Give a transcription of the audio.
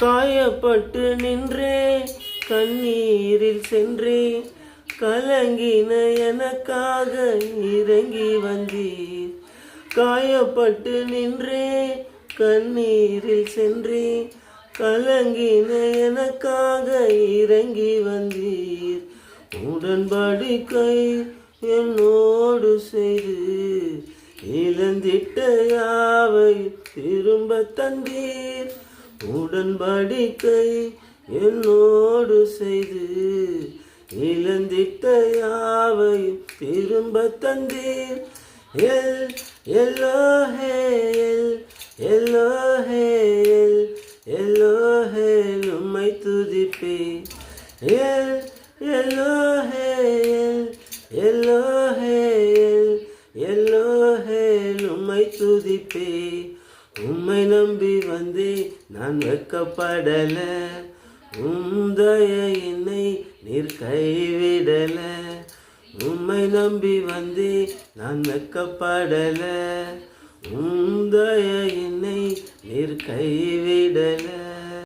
காயப்பட்டு நின்றே கண்ணீரில் சென்றே கலங்கின எனக்காக இறங்கி வந்தீர். காயப்பட்டு நின்றே கண்ணீரில் சென்றே கலங்கின எனக்காக இறங்கி வந்தீர். உடன்படிக்கை என்னோடு செய்து இழந்திட்ட யாவை திரும்ப தந்தீர். உடன்படிக்கை என்னோடு செய்து இழந்திட்ட யாவை திரும்ப தந்தீர். எல்லோஹே எல்லோஹே எல்லோஹே உம்மை துதிப்பே. எல்லோஹே எல்லோஹே எல்லோஹே உம்மை துதிப்பே. உம்மை நம்பி வந்தே நான் வெட்கப்படல, உம்தய என்னை நீர் கைவிடல. உம்மை நம்பி வந்தே நான் வெட்கப்படல, உம்தய என்னை நீர் கைவிடல.